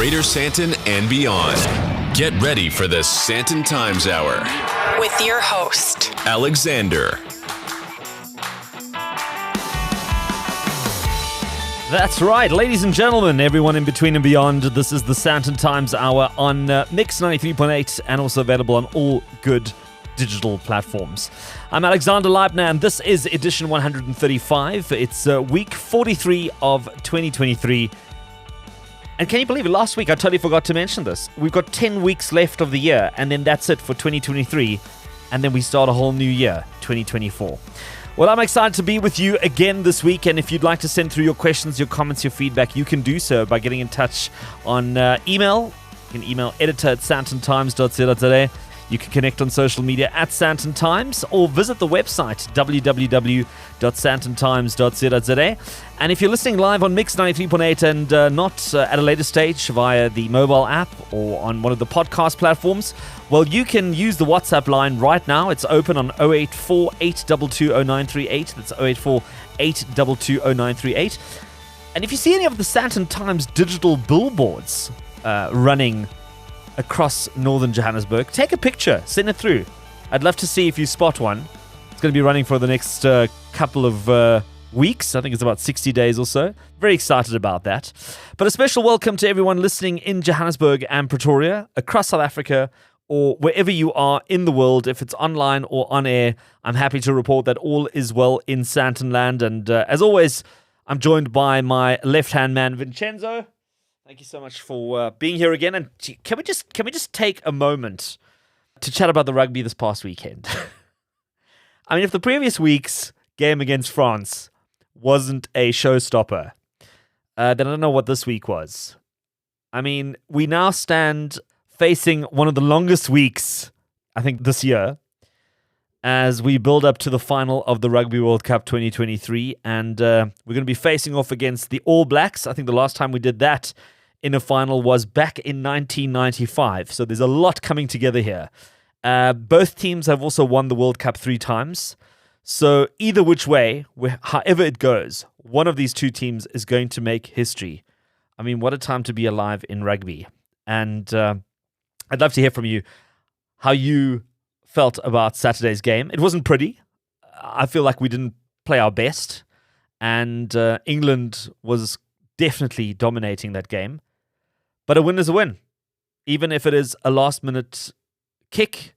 Greater Sandton and beyond. Get ready for the Sandton Times Hour with your host, Alexander. That's right, ladies and gentlemen, everyone in between and beyond. This is the Sandton Times Hour on Mix 93.8 and also available on all good digital platforms. I'm Alexander Leibner and this is edition 135. It's week 43 of 2023. And can you believe it? Last week I totally forgot to mention this. We've got 10 weeks left of the year and then that's it for 2023. And then we start a whole new year, 2024. Well, I'm excited to be with you again this week, and if you'd like to send through your questions, your comments, your feedback, you can do so by getting in touch on email. You can email editor@sandtontimes.co.za. You can connect on social media at Sandton Times or visit the website www.sandtontimes.co.za. And if you're listening live on Mix 93.8 and not at a later stage via the mobile app or on one of the podcast platforms, well, you can use the WhatsApp line right now. It's open on 084 822 0938. That's 084 822 0938. And if you see any of the Sandton Times digital billboards running across northern Johannesburg, take a picture, send it through. I'd love to see if you spot one. It's going to be running for the next couple of weeks. I think it's about 60 days or so. Very excited about that. But a special welcome to everyone listening in Johannesburg and Pretoria, across South Africa, or wherever you are in the world. If it's online or on air, I'm happy to report that all is well in Sandton land. And as always, I'm joined by my left-hand man, Vincenzo. Thank you so much for being here again. And can we just take a moment to chat about the rugby this past weekend? I mean, if the previous week's game against France wasn't a showstopper, then I don't know what this week was. I mean, we now stand facing one of the longest weeks, I think, this year, as we build up to the final of the Rugby World Cup 2023. And we're going to be facing off against the All Blacks. I think the last time we did that in a final was back in 1995. So there's a lot coming together here. Both teams have also won the World Cup 3 times. So either which way, however it goes, one of these two teams is going to make history. I mean, what a time to be alive in rugby. And I'd love to hear from you how you felt about Saturday's game. It wasn't pretty. I feel like we didn't play our best. And England was definitely dominating that game. But a win is a win. Even if it is a last-minute kick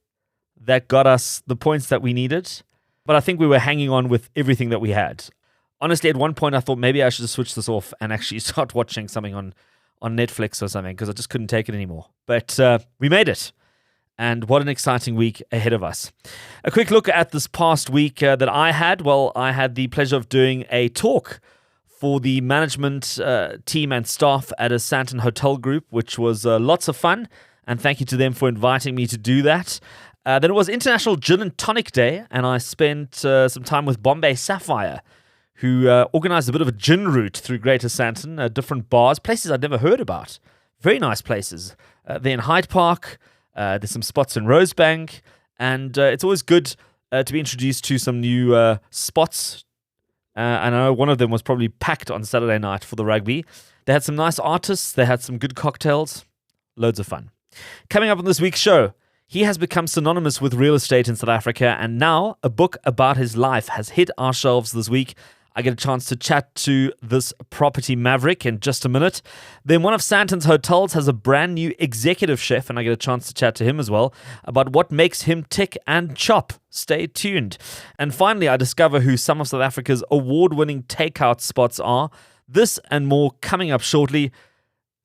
that got us the points that we needed. But I think we were hanging on with everything that we had. Honestly, at one point I thought maybe I should just switch this off and actually start watching something on Netflix or something, because I just couldn't take it anymore. But we made it. And what an exciting week ahead of us. A quick look at this past week that I had. Well, I had the pleasure of doing a talk for the management team and staff at a Sandton hotel group, which was lots of fun. And thank you to them for inviting me to do that. Then it was International Gin and Tonic Day, and I spent some time with Bombay Sapphire, who organized a bit of a gin route through Greater Sandton, different bars, places I'd never heard about. Very nice places. They're in Hyde Park. There's some spots in Rosebank, and it's always good to be introduced to some new spots. And I know one of them was probably packed on Saturday night for the rugby. They had some nice artists. They had some good cocktails. Loads of fun. Coming up on this week's show, he has become synonymous with real estate in South Africa, and now a book about his life has hit our shelves this week. I get a chance to chat to this property maverick in just a minute. Then one of Sandton's hotels has a brand new executive chef, and I get a chance to chat to him as well about what makes him tick and chop. Stay tuned. And finally, I discover who some of South Africa's award-winning takeout spots are. This and more coming up shortly.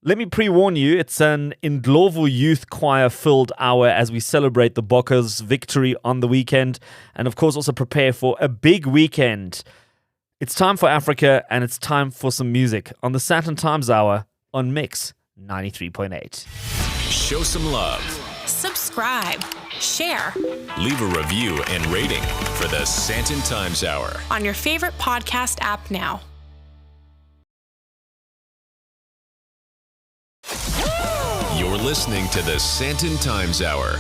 Let me pre-warn you, it's an Indlovu Youth Choir-filled hour as we celebrate the Bokkers' victory on the weekend, and of course also prepare for a big weekend. It's time for Africa, and it's time for some music on the Sandton Times Hour on Mix 93.8. Show some love. subscribe, share, Leave a review and rating for the Sandton Times Hour on your favorite podcast app now. You're listening to the Sandton Times Hour.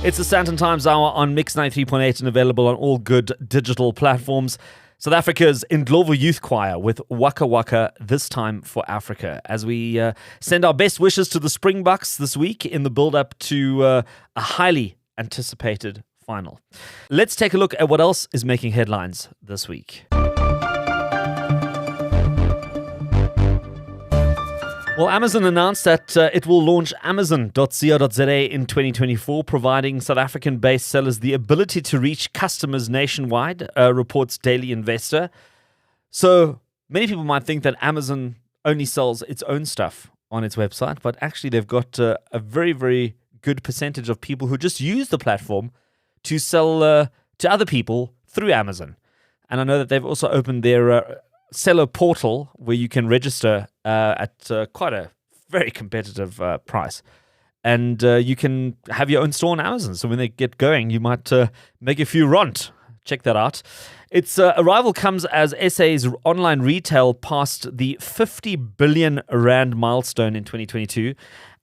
It's the Sandton Times Hour on Mix 93.8 and available on all good digital platforms. South Africa's Indlovu Youth Choir with Waka Waka, This Time for Africa, as we send our best wishes to the Springboks this week in the build-up to a highly anticipated final. Let's take a look at what else is making headlines this week. Well, Amazon announced that it will launch Amazon.co.za in 2024, providing South African-based sellers the ability to reach customers nationwide, reports Daily Investor. So many people might think that Amazon only sells its own stuff on its website, but actually they've got a very, very good percentage of people who just use the platform to sell to other people through Amazon. And I know that they've also opened their seller portal where you can register at quite a very competitive price. And you can have your own store on Amazon. So when they get going, you might make a few rand. Check that out. Its arrival comes as SA's online retail passed the 50 billion rand milestone in 2022.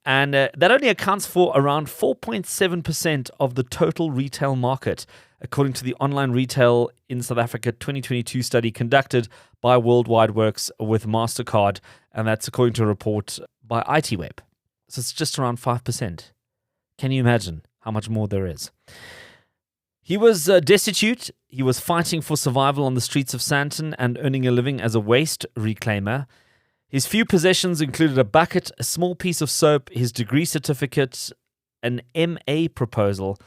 And that only accounts for around 4.7% of the total retail market, according to the Online Retail in South Africa 2022 study conducted by Worldwide Works with MasterCard, and that's according to a report by ITWeb. So it's just around 5%. Can you imagine how much more there is? He was destitute. He was fighting for survival on the streets of Sandton and earning a living as a waste reclaimer. His few possessions included a bucket, a small piece of soap, his degree certificate, an MA proposal,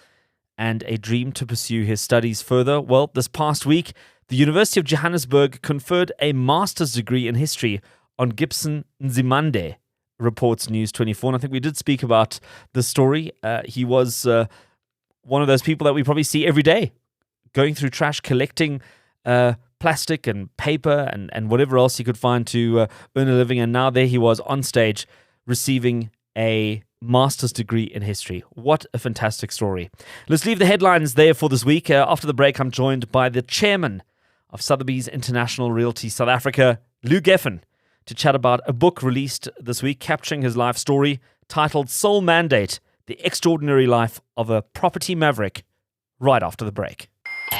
and a dream to pursue his studies further. Well, this past week, the University of Johannesburg conferred a master's degree in history on Gibson Nzimande, reports News 24. And I think we did speak about the story. He was one of those people that we probably see every day, going through trash, collecting plastic and paper and whatever else he could find to earn a living. And now there he was on stage receiving a master's degree in history. What a fantastic story. Let's leave the headlines there for this week. After the break, I'm joined by the chairman of Sotheby's International Realty South Africa, Lou Geffen, to chat about a book released this week capturing his life story titled Soul Mandate, The Extraordinary Life of a Property Maverick, right after the break.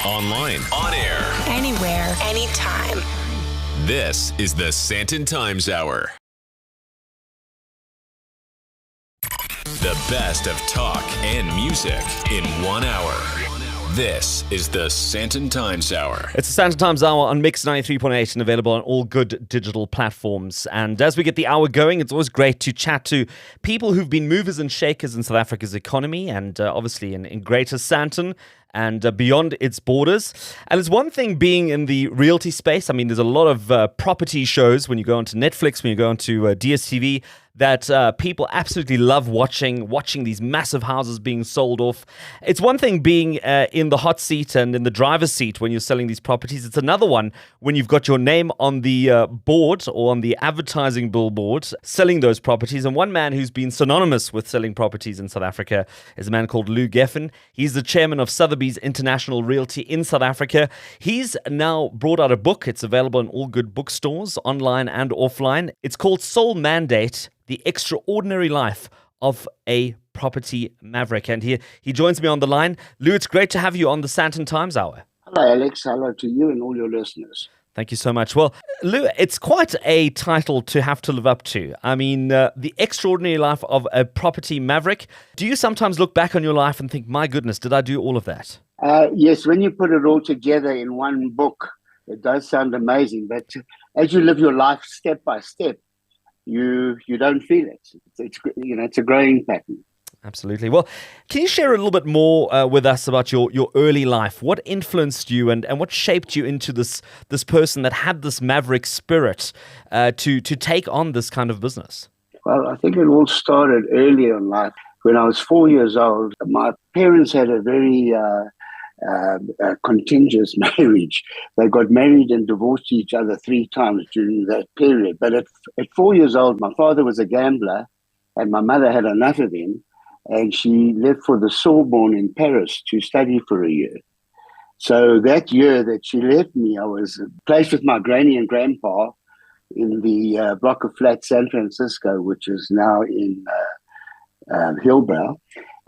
Online, on air, Anywhere, anytime. this is the Sandton Times Hour. The best of talk and music in 1 hour. This is the Sandton Times Hour. It's the Sandton Times Hour on Mix 93.8 and available on all good digital platforms. And as we get the hour going, it's always great to chat to people who've been movers and shakers in South Africa's economy and obviously in Greater Sandton and beyond its borders. And it's one thing being in the realty space. I mean, there's a lot of property shows when you go onto Netflix, when you go onto DStv, that people absolutely love watching these massive houses being sold off. It's one thing being in the hot seat and in the driver's seat when you're selling these properties. It's another one when you've got your name on the board or on the advertising billboard selling those properties. And one man who's been synonymous with selling properties in South Africa is a man called Lou Geffen. He's the chairman of Sotheby's International Realty in South Africa. He's now brought out a book. It's available in all good bookstores, online and offline. It's called Soul Mandate, The Extraordinary Life of a Property Maverick. And he joins me on the line. Lou, it's great to have you on the Sandton Times Hour. Hello, Alex. Hello to you and all your listeners. Thank you so much. Well, Lou, it's quite a title to have to live up to. I mean, The Extraordinary Life of a Property Maverick. Do you sometimes look back on your life and think, my goodness, did I do all of that? Yes, when you put it all together in one book, it does sound amazing. But as you live your life step by step, you don't feel it. It's a growing pattern. Absolutely. Well, can you share a little bit more with us about your early life? What influenced you and what shaped you into this person that had this maverick spirit to take on this kind of business? Well, I think it all started early in life. When I was 4 years old, my parents had a very contentious marriage. They got married and divorced each other 3 times during that period. But at 4 years old, my father was a gambler and my mother had enough of him. And she left for the Sorbonne in Paris to study for a year. So that year that she left me, I was placed with my granny and grandpa in the block of flats San Francisco, which is now in Hillbrow.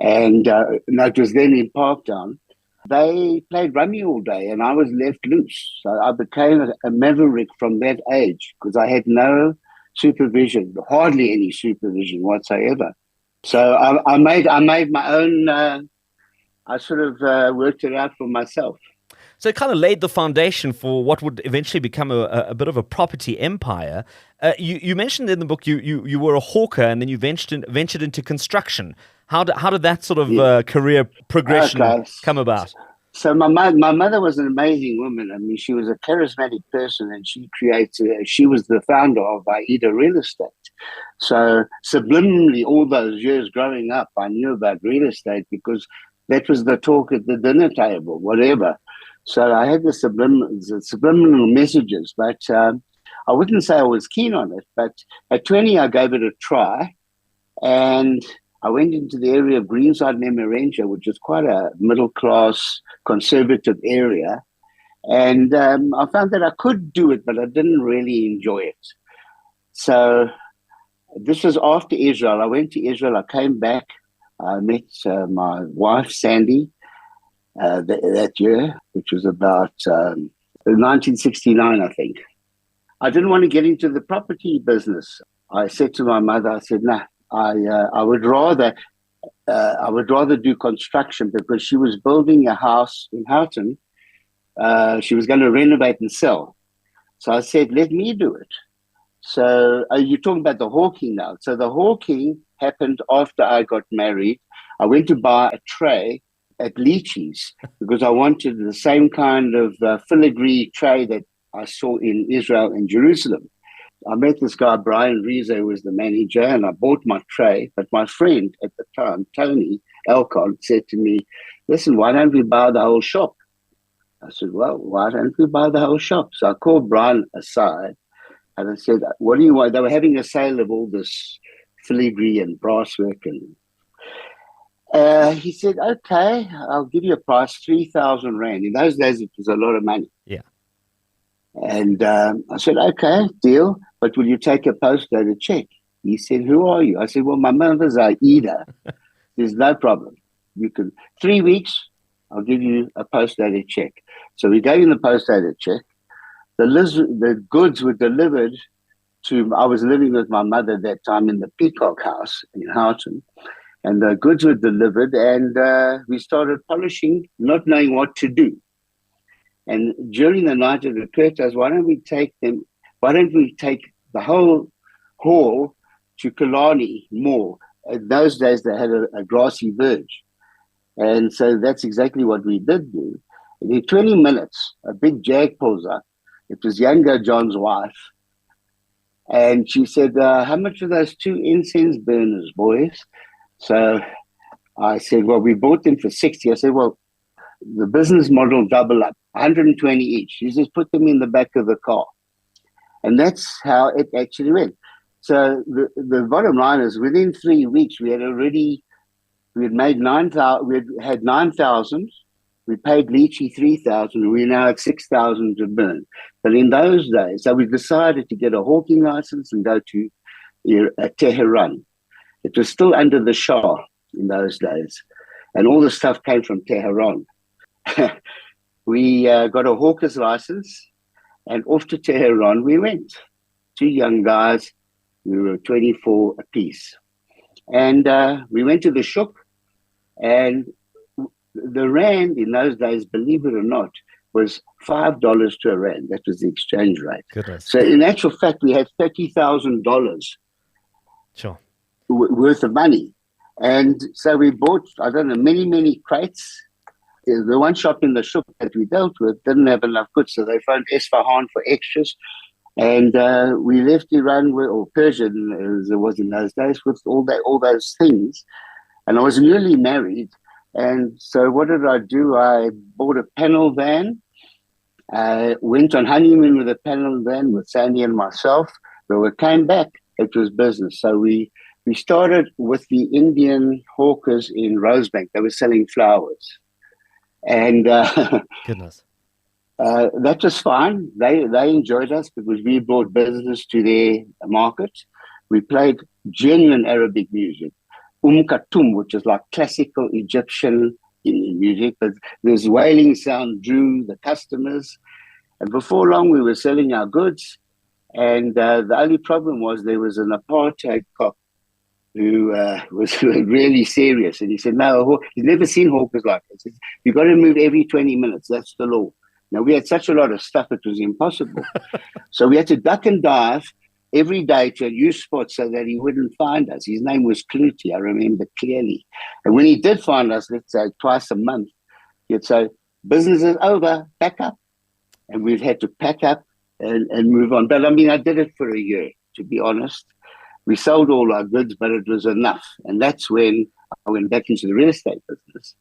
And no, it was then in Parktown. They played rummy all day and I was left loose. So I became a maverick from that age because I had no supervision, hardly any supervision whatsoever. So I made my own, I sort of worked it out for myself. So it kind of laid the foundation for what would eventually become a bit of a property empire. You mentioned in the book you were a hawker and then you ventured into construction. How did that sort of career progression come about? So my mother was an amazing woman. I mean, she was a charismatic person, and she was the founder of Aida Real Estate. So subliminally, all those years growing up, I knew about real estate because that was the talk at the dinner table, whatever. So I had the subliminal messages, but I wouldn't say I was keen on it. But at 20, I gave it a try, and I went into the area of Greenside Memarentia, which is quite a middle-class, conservative area. And I found that I could do it, but I didn't really enjoy it. So this was after Israel. I went to Israel. I came back. I met my wife, Sandy, that year, which was about 1969, I think. I didn't want to get into the property business. I said to my mother, I said, no. I would rather do construction because she was building a house in Houghton. She was going to renovate and sell. So I said, let me do it. So you're talking about the hawking now. So the hawking happened after I got married. I went to buy a tray at Leachy's because I wanted the same kind of filigree tray that I saw in Israel and Jerusalem. I met this guy, Brian Reese, who was the manager, and I bought my tray. But my friend at the time, Tony Alcon, said to me, listen, why don't we buy the whole shop? I said, well, why don't we buy the whole shop? So I called Brian aside and I said, what do you want? They were having a sale of all this filigree and brasswork. And he said, okay, I'll give you a price, 3,000 Rand. In those days, it was a lot of money. Yeah. And I said, okay, deal, but will you take a post-dated check? He said, who are you? I said, well, my mother's Aida. There's no problem. You can, 3 weeks, I'll give you a post-dated check. So we gave him the post-dated check. The goods were delivered to, I was living with my mother at that time in the Peacock House in Houghton. And the goods were delivered and we started polishing, not knowing what to do. And during the night it occurred to us, why don't we take the whole hall to Killarney Mall? In those days they had a grassy verge. And so that's exactly what we did do. And in 20 minutes, a big jag pulls up. It was Younger John's wife. And she said, how much are those 2 incense burners, boys? So I said, well, we bought them for 60. I said, well, the business model double up, 120 each. You just put them in the back of the car. And that's how it actually went. So the bottom line is within 3 weeks, we had made 9,000, we had 9,000. We paid Leachy 3,000. We're now at 6,000 to burn. But in those days, so we decided to get a hawking license and go to Tehran. It was still under the Shah in those days. And all the stuff came from Tehran. We got a hawker's license and off to Tehran we went. 2 young guys, we were 24 apiece. And we went to the shuk, and the Rand in those days, believe it or not, was $5 to a Rand. That was the exchange rate. Goodness. So in actual fact, we had $30,000 sure. Worth of money. And so we bought, I don't know, many crates. The one shop in the shop that we dealt with didn't have enough goods, so they phoned Esfahan for extras. And we left Iran, or Persia, as it was in those days, with all those things. And I was newly married. And so what did I do? I bought a panel van. I went on honeymoon with a panel van with Sandy and myself. When we came back, it was business. So we started with the Indian hawkers in Rosebank. They were selling flowers. And goodness, that was fine. They enjoyed us because we brought business to their market. We played genuine Arabic music. Katum, which is like classical Egyptian in music, but this wailing sound drew the customers. And before long, we were selling our goods. And the only problem was there was an apartheid cop who was really serious. And he said, no, he's never seen hawkers like this. He said, you've got to move every 20 minutes. That's the law. Now, we had such a lot of stuff, it was impossible. So we had to duck and dive every day to a new spot so that he wouldn't find us. His name was Clutie, I remember clearly. And when he did find us, let's say twice a month, he'd say, business is over, pack up. And we've had to pack up and move on. But I mean, I did it for a year, to be honest. We sold all our goods, but it was enough. And that's when I went back into the real estate business,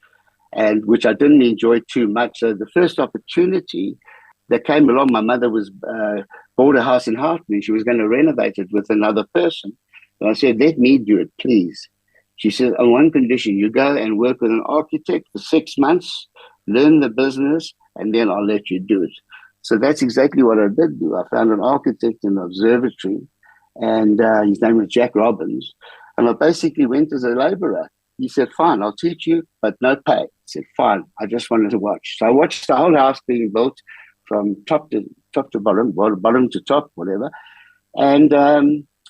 and which I didn't enjoy too much. So the first opportunity that came along, my mother was bought a house in Hartman. She was going to renovate it with another person. And I said, let me do it, please. She said, on one condition, you go and work with an architect for 6 months, learn the business, and then I'll let you do it. So that's exactly what I did do. I found an architect in the observatory, and his name was Jack Robbins. And I basically went as a laborer. He said, fine, I'll teach you, but no pay. I said, fine, I just wanted to watch. So I watched the whole house being built from top to bottom, bottom to top, whatever. And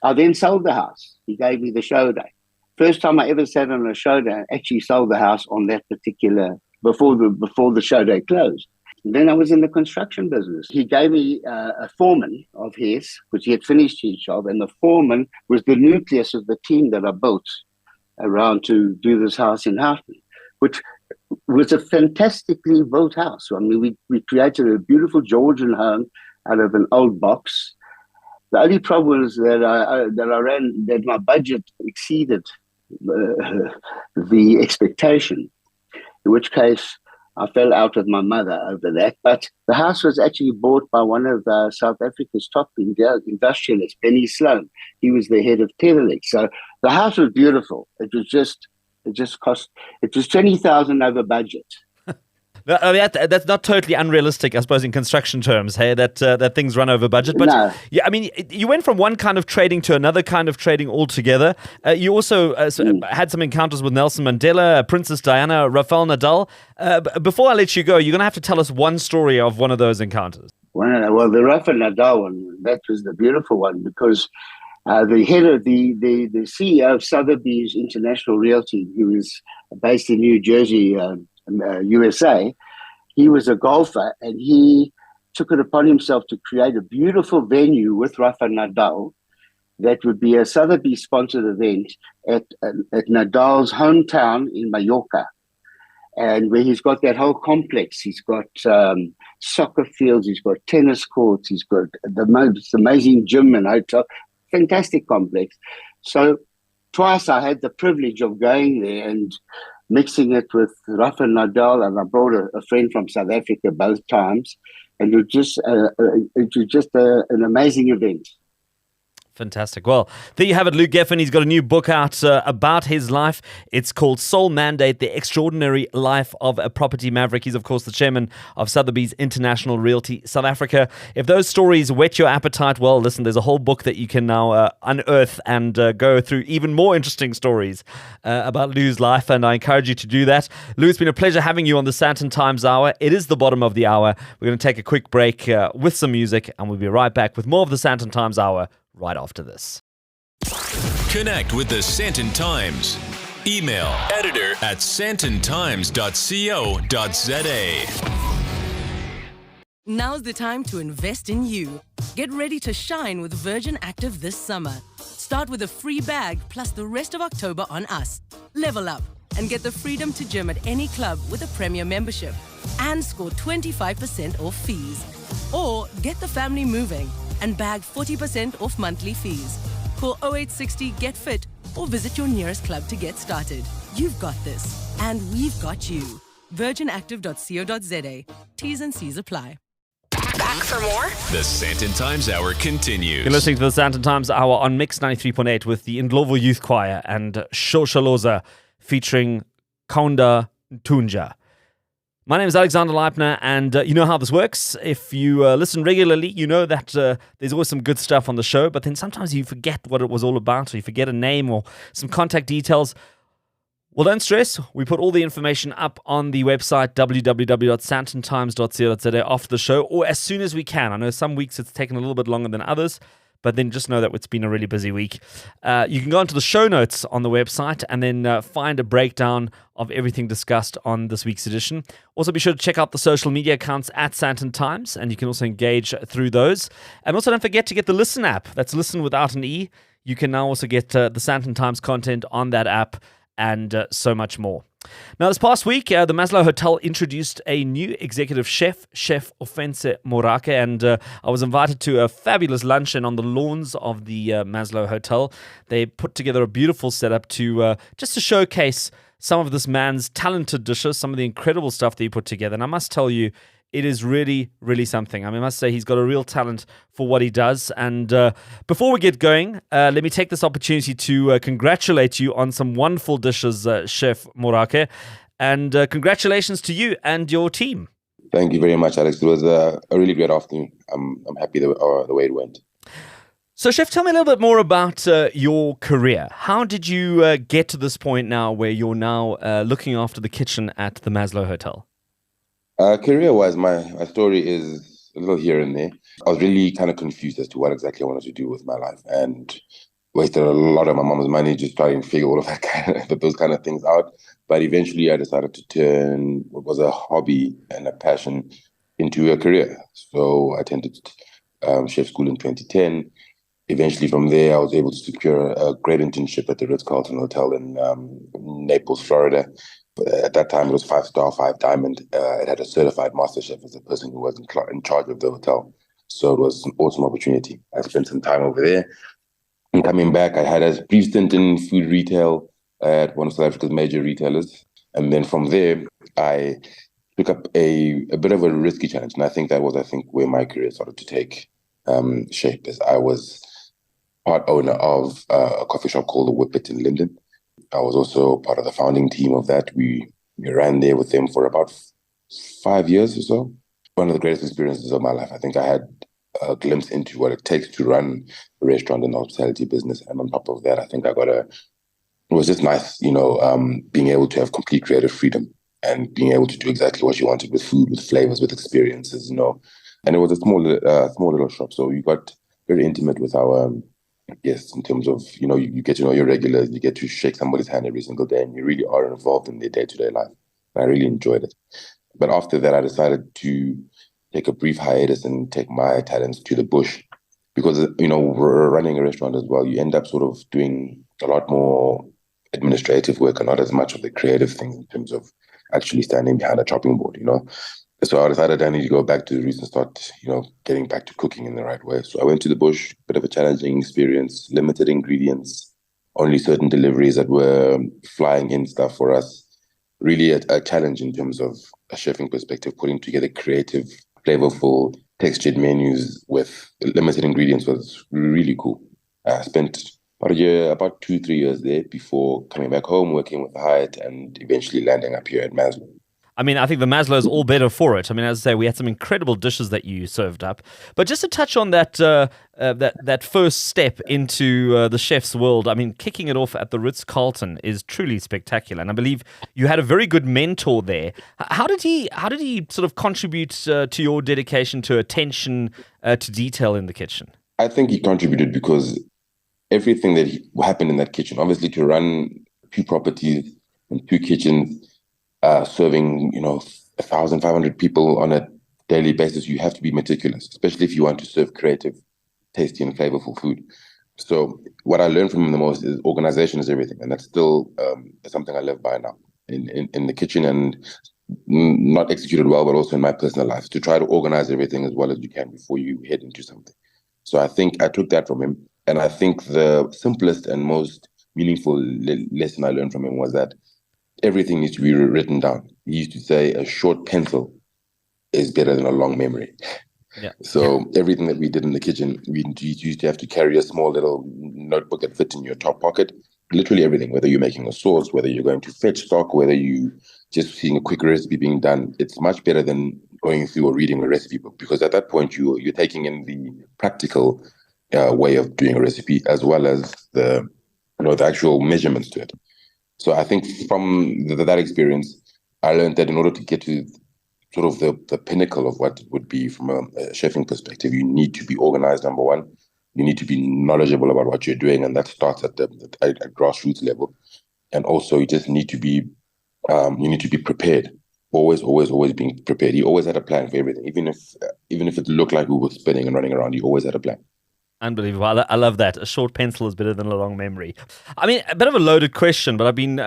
I then sold the house. He gave me the show day. First time I ever sat on a show day, I actually sold the house on that particular, before the show day closed. And then I was in the construction business. He gave me a foreman of his, which he had finished his job, and the foreman was the nucleus of the team that I built around to do this house in Sandton, which was a fantastically built house. I mean, we created a beautiful Georgian home out of an old box. The only problem was that my budget exceeded the expectation, in which case I fell out with my mother over that. But the house was actually bought by one of South Africa's top industrialists, Benny Sloan. He was the head of Telex. So the house was beautiful. It was 20,000 over budget. That's not totally unrealistic, I suppose, in construction terms, hey, that things run over budget. But no. Yeah, I mean, you went from one kind of trading to another kind of trading altogether. You also had some encounters with Nelson Mandela, Princess Diana, Rafael Nadal. Before I let you go, you're going to have to tell us one story of one of those encounters. Well, the Rafael Nadal one, that was the beautiful one, because the head of the CEO of Sotheby's International Realty, who was based in New Jersey, USA, he was a golfer, and he took it upon himself to create a beautiful venue with Rafa Nadal that would be a Sotheby's sponsored event at Nadal's hometown in Mallorca, and where he's got that whole complex. He's got soccer fields, he's got tennis courts, he's got the most amazing gym and hotel, fantastic complex. So twice I had the privilege of going there and mixing it with Rafa Nadal, and I brought a friend from South Africa both times, and it was just an amazing event. Fantastic. Well, there you have it, Luke Geffen. He's got a new book out about his life. It's called Soul Mandate, The Extraordinary Life of a Property Maverick. He's, of course, the chairman of Sotheby's International Realty South Africa. If those stories whet your appetite, well, listen, there's a whole book that you can now unearth and go through even more interesting stories about Lou's life, and I encourage you to do that. Lou, it's been a pleasure having you on the Sandton Times Hour. It is the bottom of the hour. We're going to take a quick break with some music, and we'll be right back with more of the Sandton Times Hour right after this. Connect with the Sandton Times. Email editor@sandtontimes.co.za. Now's the time to invest in you. Get ready to shine with Virgin Active this summer. Start with a free bag plus the rest of October on us. Level up and get the freedom to gym at any club with a premier membership and score 25% off fees. Or get the family moving and bag 40% off monthly fees. Call 0860 Get Fit or visit your nearest club to get started. You've got this, and we've got you. virginactive.co.za. T's and C's apply. Back for more? The Sandton Times Hour continues. You're listening to the Sandton Times Hour on Mix 93.8 with the Indlovu Youth Choir and Shoshaloza featuring Kaunda Tunja. My name is Alexander Leipner, and you know how this works. If you listen regularly, you know that there's always some good stuff on the show, but then sometimes you forget what it was all about, or you forget a name or some contact details. Well, don't stress. We put all the information up on the website, www.sandtontimes.co.za, after the show, or as soon as we can. I know some weeks it's taken a little bit longer than others, but then just know that it's been a really busy week. You can go into the show notes on the website and then find a breakdown of everything discussed on this week's edition. Also, be sure to check out the social media accounts at Sandton Times, and you can also engage through those. And also, don't forget to get the Listen app. That's Listen without an E. You can now also get the Sandton Times content on that app, and so much more. Now, this past week, the Maslow Hotel introduced a new executive chef, Chef Offense Morake, and I was invited to a fabulous luncheon on the lawns of the Maslow Hotel. They put together a beautiful setup to just to showcase some of this man's talented dishes, some of the incredible stuff that he put together. And I must tell you, it is really, really something. I mean, I must say he's got a real talent for what he does. And before we get going, let me take this opportunity to congratulate you on some wonderful dishes, Chef Morake. And congratulations to you and your team. Thank you very much, Alex. It was a really great afternoon. I'm happy the way it went. So, Chef, tell me a little bit more about your career. How did you get to this point now where you're now looking after the kitchen at the Maslow Hotel? Career-wise, my story is a little here and there. I was really kind of confused as to what exactly I wanted to do with my life, and wasted a lot of my mom's money just trying to figure all of those kind of things out. But eventually, I decided to turn what was a hobby and a passion into a career. So I attended chef school in 2010. Eventually, from there, I was able to secure a great internship at the Ritz-Carlton Hotel in Naples, Florida. At that time, it was 5-star, 5-diamond. It had a certified master chef as a person who was in charge of the hotel. So it was an awesome opportunity. I spent some time over there. And coming back, I had a brief stint in food retail at one of South Africa's major retailers. And then from there, I took up a bit of a risky challenge. And I think that was, where my career started to take shape, as I was part owner of a coffee shop called The Whippet in Linden. I was also part of the founding team of that. We ran there with them for about 5 years or so. One of the greatest experiences of my life. I think I had a glimpse into what it takes to run a restaurant in the hospitality business. And on top of that, I think it was just nice, being able to have complete creative freedom and being able to do exactly what you wanted with food, with flavors, with experiences, And it was a small little shop. So you got very intimate with our guests in terms of, you get to know your regulars, you get to shake somebody's hand every single day, and you really are involved in their day-to-day life. And I really enjoyed it. But after that, I decided to take a brief hiatus and take my talents to the bush, because, we're running a restaurant as well. You end up sort of doing a lot more administrative work and not as much of the creative things in terms of actually standing behind a chopping board, So I decided I need to go back to the roots and start, getting back to cooking in the right way. So I went to the bush, bit of a challenging experience, limited ingredients, only certain deliveries that were flying in stuff for us. Really a challenge in terms of a chefing perspective. Putting together creative, flavorful, textured menus with limited ingredients was really cool. I spent about 2-3 years there before coming back home, working with Hyatt, and eventually landing up here at Maslow. I mean, I think the Maslow is all better for it. I mean, as I say, we had some incredible dishes that you served up. But just to touch on that that first step into the chef's world, I mean, kicking it off at the Ritz-Carlton is truly spectacular. And I believe you had a very good mentor there. How did he sort of contribute to your dedication to attention to detail in the kitchen? I think he contributed because everything that happened in that kitchen, obviously to run 2 properties and 2 kitchens, serving, 1,500 people on a daily basis, you have to be meticulous, especially if you want to serve creative, tasty, and flavorful food. So what I learned from him the most is organization is everything. And that's still something I live by now in the kitchen, and not executed well, but also in my personal life, to try to organize everything as well as you can before you head into something. So I think I took that from him. And I think the simplest and most meaningful lesson I learned from him was that everything needs to be written down. He used to say a short pencil is better than a long memory. Yeah. So everything that we did in the kitchen, we used to have to carry a small little notebook that fit in your top pocket. Literally everything, whether you're making a sauce, whether you're going to fetch stock, whether you just seeing a quick recipe being done. It's much better than going through or reading a recipe book, because at that point you're taking in the practical way of doing a recipe, as well as the actual measurements to it. So I think from that experience, I learned that in order to get to sort of the pinnacle of what would be from a chefing perspective, you need to be organized, number one. You need to be knowledgeable about what you're doing, and that starts at grassroots level. And also, you just need to be prepared. Always being prepared. He always had a plan for everything, even if it looked like we were spinning and running around. He always had a plan. Unbelievable. I love that. A short pencil is better than a long memory. I mean, a bit of a loaded question, but I've been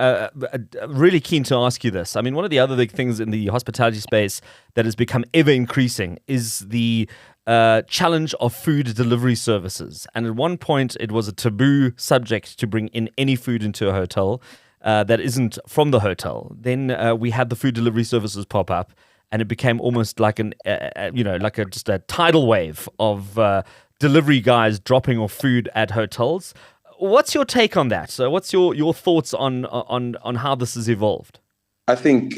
really keen to ask you this. I mean, one of the other big things in the hospitality space that has become ever increasing is the challenge of food delivery services. And at one point, it was a taboo subject to bring in any food into a hotel that isn't from the hotel. Then we had the food delivery services pop up, and it became almost like just a tidal wave of delivery guys dropping off food at hotels. What's your take on that? So what's your thoughts on how this has evolved? I think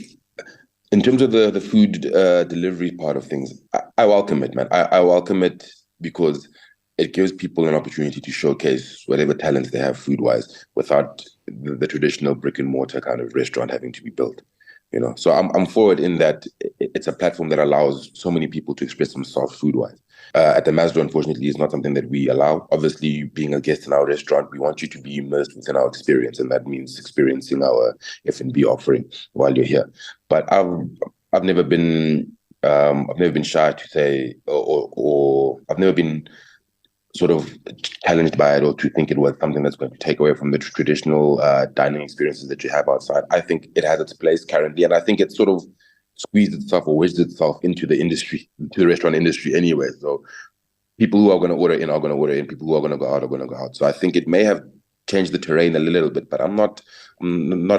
in terms of the food delivery part of things, I welcome it, man. I welcome it because it gives people an opportunity to showcase whatever talents they have food-wise without the traditional brick and mortar kind of restaurant having to be built. So I'm for it in that it's a platform that allows so many people to express themselves food-wise. At the Maslow, unfortunately, is not something that we allow. Obviously, being a guest in our restaurant, we want you to be immersed within our experience, and that means experiencing our F&B offering while you're here. But I've never been shy to say, or I've never been sort of challenged by it or to think it was something that's going to take away from the traditional dining experiences that you have outside. I think it has its place currently, and I think it's sort of squeezed itself or wedged itself into the industry, into the restaurant industry anyway. So people who are going to order in are going to order in. People who are going to go out are going to go out. So I think it may have changed the terrain a little bit, but I'm not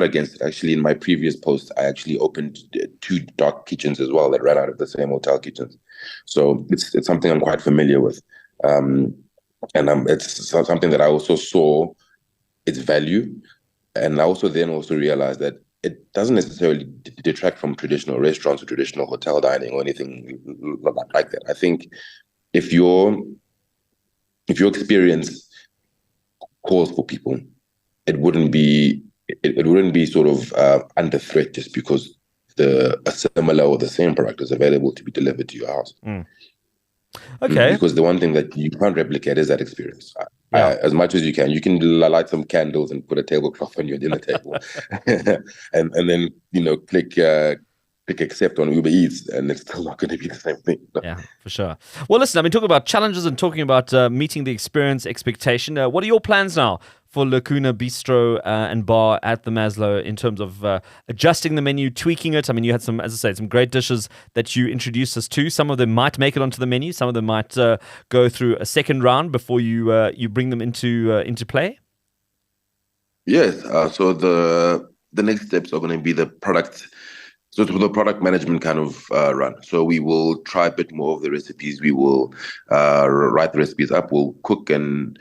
against it. Actually, in my previous post, I actually opened 2 dark kitchens as well that ran out of the same hotel kitchens. So it's something I'm quite familiar with. And it's something that I also saw its value. And I also realized that it doesn't necessarily detract from traditional restaurants or traditional hotel dining or anything like that. I think if your experience calls for people, it wouldn't be sort of under threat just because a similar or the same product is available to be delivered to your house. Okay. Because the one thing that you can't replicate is that experience. As much as you can light some candles and put a tablecloth on your dinner table, and then click accept on Uber Eats, and it's still not going to be the same thing. Yeah, for sure. Well, listen, I mean, talking about challenges and talking about meeting the experience expectation. What are your plans now for Lacuna Bistro and Bar at the Maslow in terms of adjusting the menu, tweaking it? I mean, you had some, as I said, some great dishes that you introduced us to. Some of them might make it onto the menu. Some of them might go through a second round before you bring them into play. Yes. So the next steps are going to be the product. So the product management kind of run. So we will try a bit more of the recipes. We will write the recipes up. We'll cook and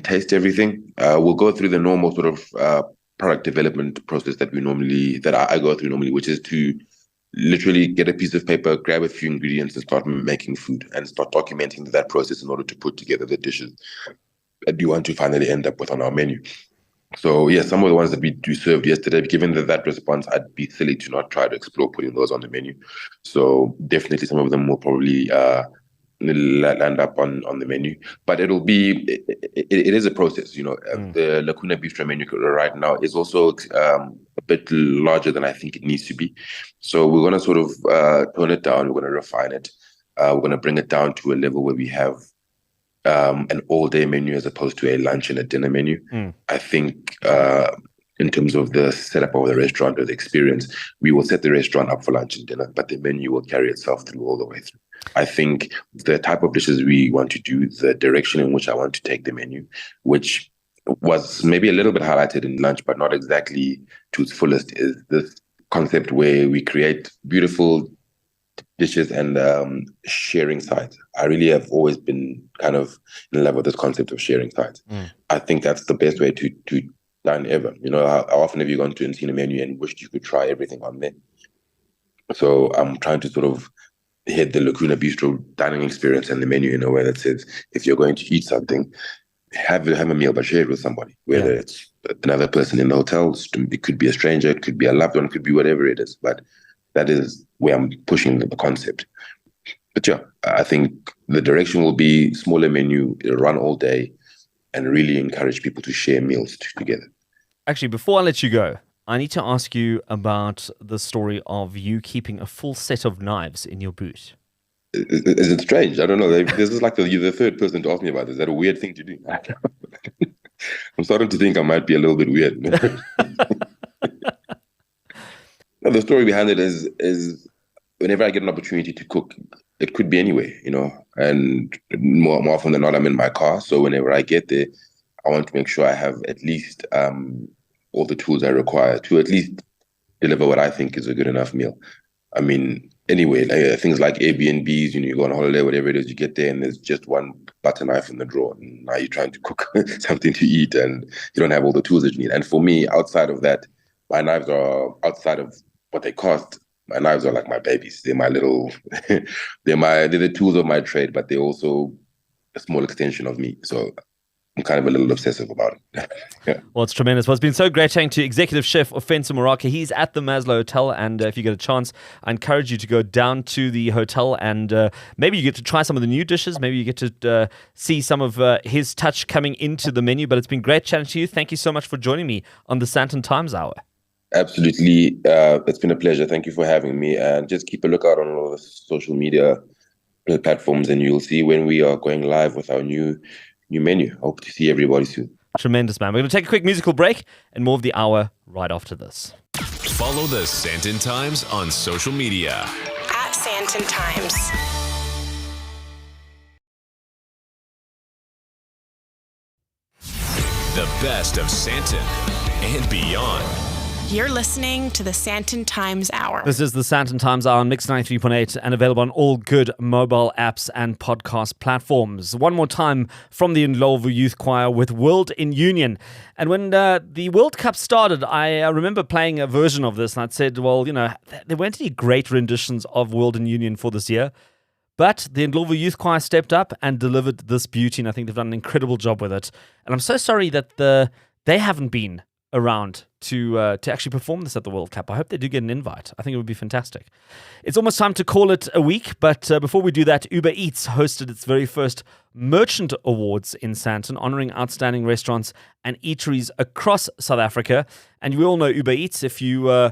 taste everything. We'll go through the normal sort of product development process that I go through normally, which is to literally get a piece of paper, grab a few ingredients, and start making food and start documenting that process in order to put together the dishes that we want to finally end up with on our menu. So yeah, some of the ones that we served yesterday, given that response, I'd be silly to not try to explore putting those on the menu. So definitely some of them will probably land up on the menu, but it is a process. The Lacuna Bistro menu right now is also a bit larger than I think it needs to be. So we're going to sort of tone it down. We're going to refine it. We're going to bring it down to a level where we have an all-day menu as opposed to a lunch and a dinner menu. I think in terms of the setup of the restaurant or the experience, we will set the restaurant up for lunch and dinner, but the menu will carry itself through all the way through. I think the type of dishes we want to do, the direction in which I want to take the menu, which was maybe a little bit highlighted in lunch, but not exactly to its fullest, is this concept where we create beautiful dishes and sharing sides. I really have always been kind of in love with this concept of sharing sides. I think that's the best way to dine ever. How often have you gone to and seen a menu and wished you could try everything on there? So I'm trying to sort of hit the Lacuna Bistro dining experience and the menu in a way that says, if you're going to eat something, have a meal, but share it with somebody, whether it's another person in the hotel. It could be a stranger, it could be a loved one, it could be whatever it is. But that is where I'm pushing the concept. But yeah, I think the direction will be smaller menu, it'll run all day, and really encourage people to share meals together. Actually, before I let you go, I need to ask you about the story of you keeping a full set of knives in your boot. Is it strange? I don't know. This is like you're the third person to ask me about this. Is that a weird thing to do? I'm starting to think I might be a little bit weird. No, the story behind it is whenever I get an opportunity to cook, it could be anywhere, and more often than not, I'm in my car. So whenever I get there, I want to make sure I have at least all the tools I require to at least deliver what I think is a good enough meal. I mean, anyway, things like Airbnbs, you go on holiday, whatever it is, you get there and there's just one butter knife in the drawer. And now you're trying to cook something to eat and you don't have all the tools that you need. And for me, outside of that, my knives are outside of what they cost. My knives are like my babies. They're my little, they're the tools of my trade, but they're also a small extension of me. So I'm kind of a little obsessive about it. Yeah. Well, it's tremendous. Well, it's been so great chatting to Executive Chef Ofensa Moraka. He's at the Maslow Hotel, and if you get a chance, I encourage you to go down to the hotel and maybe you get to try some of the new dishes. Maybe you get to see some of his touch coming into the menu. But it's been great chatting to you. Thank you so much for joining me on the Sandton Times Hour. Absolutely. It's been a pleasure. Thank you for having me. And just keep a lookout on all the social media platforms, and you'll see when we are going live with our new menu. Hope to see everybody soon. Tremendous, man. We're going to take a quick musical break and more of the hour right after this. Follow the Sandton Times on social media. At Sandton Times. The best of Sandton and beyond. You're listening to the Sandton Times Hour. This is the Sandton Times Hour on Mix 93.8 and available on all good mobile apps and podcast platforms. One more time from the Ndlovu Youth Choir with World in Union. And when the World Cup started, I remember playing a version of this and I'd said, well, there weren't any great renditions of World in Union for this year. But the Ndlovu Youth Choir stepped up and delivered this beauty, and I think they've done an incredible job with it. And I'm so sorry that they haven't been around to actually perform this at the World Cup. I hope they do get an invite. I think it would be fantastic. It's almost time to call it a week, but before we do that, Uber Eats hosted its very first Merchant Awards in Sandton, honoring outstanding restaurants and eateries across South Africa. And we all know Uber Eats. If you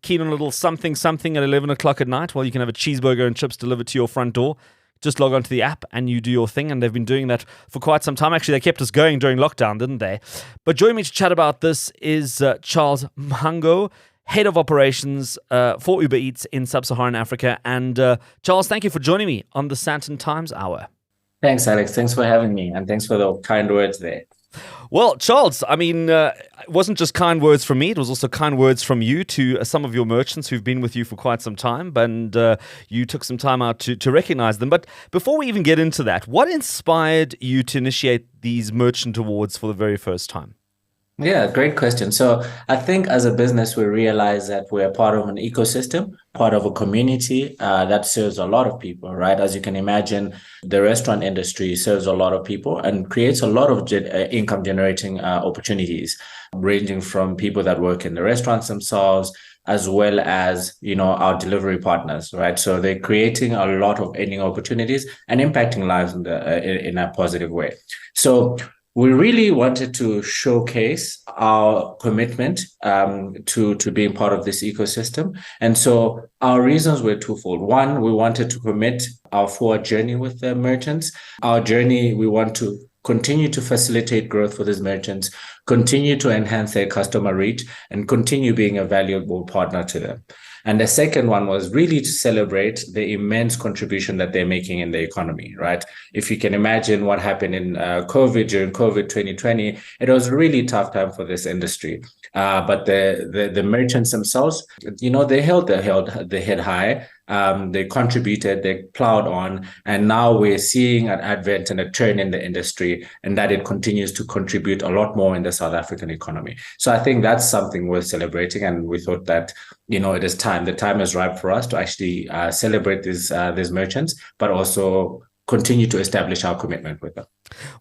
keen on a little something at 11 o'clock at night, well, you can have a cheeseburger and chips delivered to your front door. Just log onto the app and you do your thing, and they've been doing that for quite some time. Actually, they kept us going during lockdown, didn't they? But joining me to chat about this is Charles Mhango, Head of Operations for Uber Eats in Sub-Saharan Africa. And Charles, thank you for joining me on the Sandton Times Hour. Thanks, Alex. Thanks for having me, and thanks for the kind words there. Well, Charles, I mean, it wasn't just kind words from me. It was also kind words from you to some of your merchants who've been with you for quite some time, and you took some time out to recognize them. But before we even get into that, what inspired you to initiate these merchant awards for the very first time? Yeah, great question. So I think as a business, we realize that we're part of an ecosystem, part of a community that serves a lot of people, right? As you can imagine, the restaurant industry serves a lot of people and creates a lot of income generating opportunities, ranging from people that work in the restaurants themselves, as well as, our delivery partners, right? So they're creating a lot of earning opportunities and impacting lives in a positive way. So we really wanted to showcase our commitment to being part of this ecosystem. And so our reasons were twofold. One, we wanted to commit our forward journey with the merchants. Our journey, we want to continue to facilitate growth for these merchants, continue to enhance their customer reach, and continue being a valuable partner to them. And the second one was really to celebrate the immense contribution that they're making in the economy, right? If you can imagine what happened in COVID, during COVID 2020, it was a really tough time for this industry. But the merchants themselves, they held the head high. They contributed, they plowed on, and now we're seeing an advent and a turn in the industry, and that it continues to contribute a lot more in the South African economy. So I think that's something worth celebrating, and we thought that, it is time. The time is ripe for us to actually celebrate these merchants, but also continue to establish our commitment with them.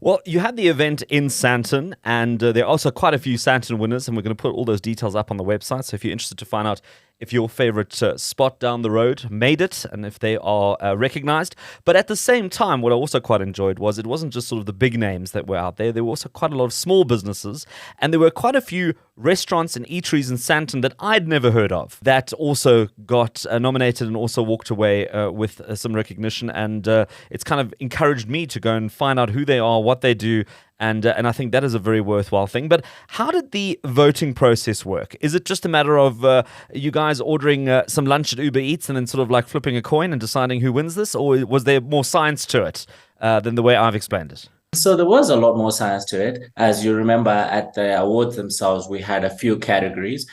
Well, you had the event in Sandton, and there are also quite a few Sandton winners, and we're going to put all those details up on the website. So if you're interested to find out if your favorite spot down the road made it and if they are recognized. But at the same time, what I also quite enjoyed was it wasn't just sort of the big names that were out there. There were also quite a lot of small businesses, and there were quite a few restaurants and eateries in Sandton that I'd never heard of that also got nominated and also walked away with some recognition. And it's kind of encouraged me to go and find out who they are, what they do, and I think that is a very worthwhile thing. But how did the voting process work? Is it just a matter of you guys ordering some lunch at Uber Eats and then sort of like flipping a coin and deciding who wins this? Or was there more science to it than the way I've explained it? So there was a lot more science to it. As you remember, at the awards themselves, we had a few categories.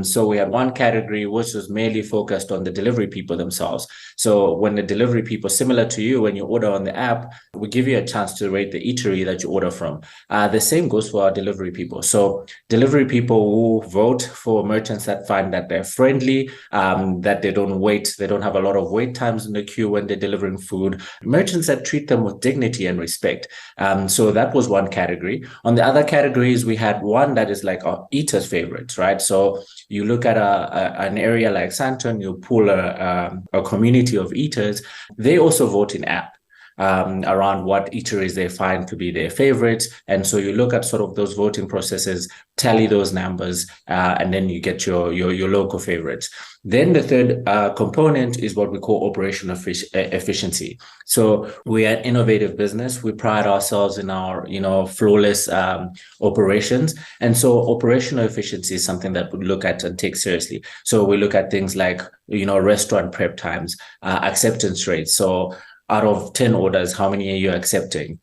So we had one category which was mainly focused on the delivery people themselves. So when the delivery people, similar to you, when you order on the app, we give you a chance to rate the eatery that you order from. The same goes for our delivery people. So delivery people who vote for merchants that find that they're friendly, that they don't have a lot of wait times in the queue when they're delivering food, merchants that treat them with dignity and respect. So that was one category. On the other categories, we had one that is like our eaters' favorites, right? So you look at an area like Sandton, you pull a community of eaters, they also vote in app. Around what eateries they find to be their favorites. And so you look at sort of those voting processes, tally those numbers, and then you get your local favorites. Then the third component is what we call operational efficiency. So we are an innovative business. We pride ourselves in our, flawless operations. And so operational efficiency is something that we look at and take seriously. So we look at things like, restaurant prep times, acceptance rates. So out of 10 orders, how many are you accepting,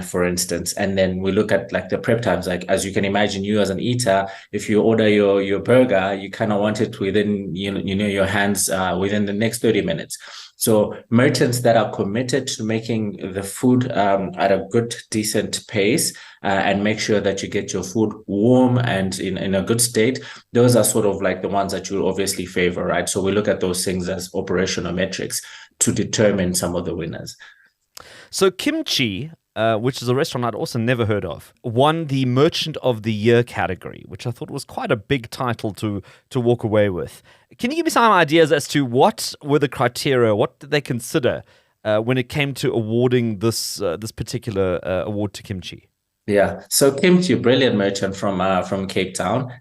for instance? And then we look at like the prep times, like as you can imagine, you as an eater, if you order your burger, you kind of want it within, your hands within the next 30 minutes. So merchants that are committed to making the food at a good, decent pace and make sure that you get your food warm and in a good state, those are sort of like the ones that you'll obviously favor, right? So we look at those things as operational metrics to determine some of the winners. So Kimchi, which is a restaurant I'd also never heard of, won the Merchant of the Year category, which I thought was quite a big title to walk away with. Can you give me some ideas as to what were the criteria, what did they consider when it came to awarding this particular award to Kimchi? Yeah, so Kimchi, brilliant merchant from Cape Town.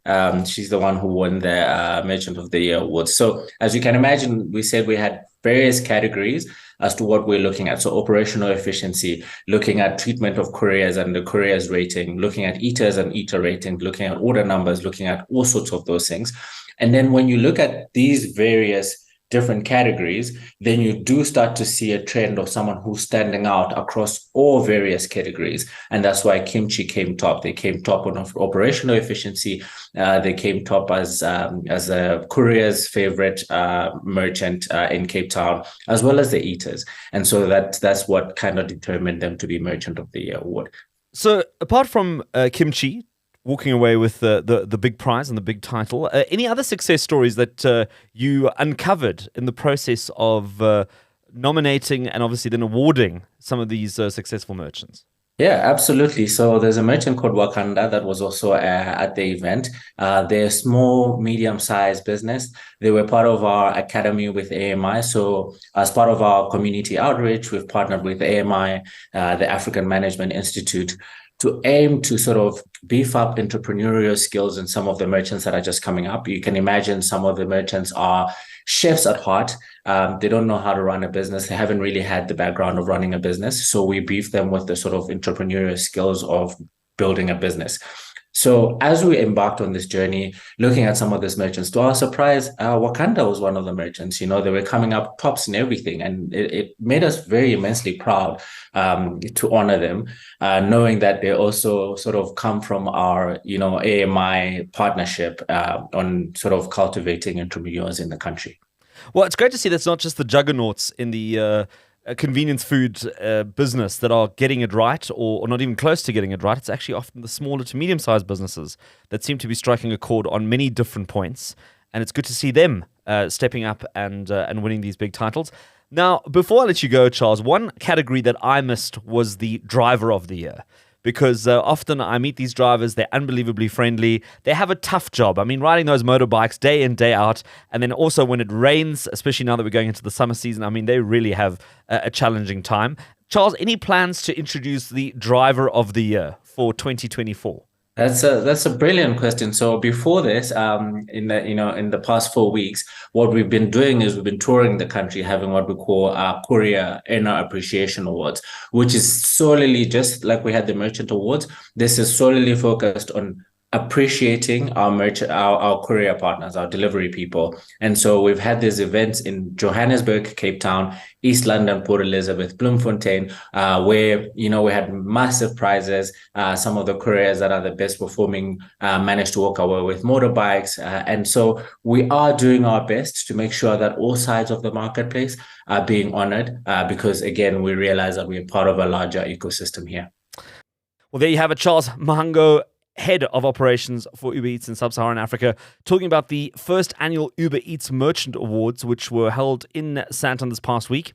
She's the one who won the Merchant of the Year award. So as you can imagine, we said we had various categories as to what we're looking at. So operational efficiency, looking at treatment of couriers and the couriers rating, looking at eaters and eater rating, looking at order numbers, looking at all sorts of those things. And then when you look at these various different categories, then you do start to see a trend of someone who's standing out across all various categories. And that's why Kimchi came top. They came top on operational efficiency. They came top as a courier's favorite merchant in Cape Town, as well as the eaters. And so that's what kind of determined them to be Merchant of the Year award. So apart from Kimchi walking away with the big prize and the big title, any other success stories that you uncovered in the process of nominating and obviously then awarding some of these successful merchants? Yeah, absolutely. So there's a merchant called Wakanda that was also at the event. They're a small, medium-sized business. They were part of our academy with AMI. So as part of our community outreach, we've partnered with AMI, the African Management Institute, to aim to sort of beef up entrepreneurial skills in some of the merchants that are just coming up. You can imagine some of the merchants are chefs at heart. They don't know how to run a business. They haven't really had the background of running a business. So we beef them with the sort of entrepreneurial skills of building a business. So as we embarked on this journey, looking at some of these merchants, to our surprise, Wakanda was one of the merchants. They were coming up tops in everything. And it made us very immensely proud to honor them, knowing that they also sort of come from our, AMI partnership on sort of cultivating entrepreneurs in the country. Well, it's great to see that's not just the juggernauts in the convenience food business that are getting it right or not even close to getting it right. It's actually often the smaller to medium-sized businesses that seem to be striking a chord on many different points. And it's good to see them stepping up and winning these big titles. Now, before I let you go, Charles, one category that I missed was the driver of the year. Because often I meet these drivers, they're unbelievably friendly. They have a tough job. I mean, riding those motorbikes day in, day out. And then also when it rains, especially now that we're going into the summer season, I mean, they really have a challenging time. Charles, any plans to introduce the driver of the year for 2024? That's a brilliant question. So before this, in the past 4 weeks, what we've been doing is we've been touring the country, having what we call our Courier Inner Appreciation Awards, which is solely, just like we had the Merchant Awards. This is solely focused on appreciating our courier partners, our delivery people. And so we've had these events in Johannesburg, Cape Town, East London, Port Elizabeth, Bloemfontein, where, we had massive prizes. Some of the couriers that are the best performing managed to walk away with motorbikes. And so we are doing our best to make sure that all sides of the marketplace are being honored, because again, we realize that we're part of a larger ecosystem here. Well, there you have it, Charles Mahango, Head of Operations for Uber Eats in Sub-Saharan Africa, talking about the first annual Uber Eats Merchant Awards, which were held in Sandton this past week.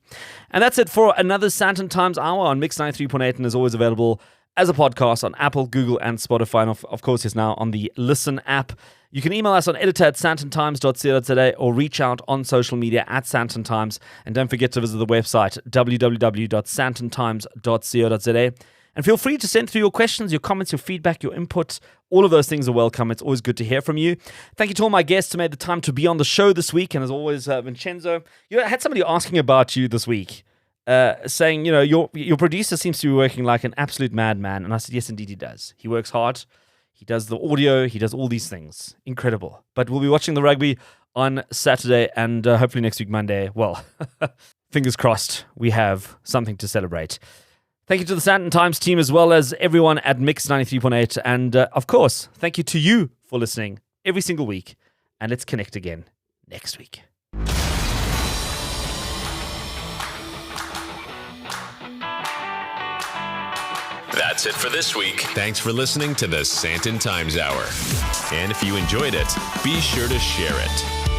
And that's it for another Sandton Times Hour on Mix 93.8, and is always available as a podcast on Apple, Google, and Spotify. And of course, it's now on the Listen app. You can email us on editor@sandtontimes.co.za or reach out on social media @Sandton Times. And don't forget to visit the website www.sandtontimes.co.za. And feel free to send through your questions, your comments, your feedback, your input. All of those things are welcome. It's always good to hear from you. Thank you to all my guests who made the time to be on the show this week. And as always, Vincenzo, I had somebody asking about you this week, saying, your producer seems to be working like an absolute madman. And I said, yes, indeed he does. He works hard. He does the audio. He does all these things. Incredible. But we'll be watching the rugby on Saturday and hopefully next week, Monday. Well, fingers crossed, we have something to celebrate. Thank you to the Sandton Times team as well as everyone at Mix 93.8. And of course, thank you to you for listening every single week. And let's connect again next week. That's it for this week. Thanks for listening to the Sandton Times Hour. And if you enjoyed it, be sure to share it.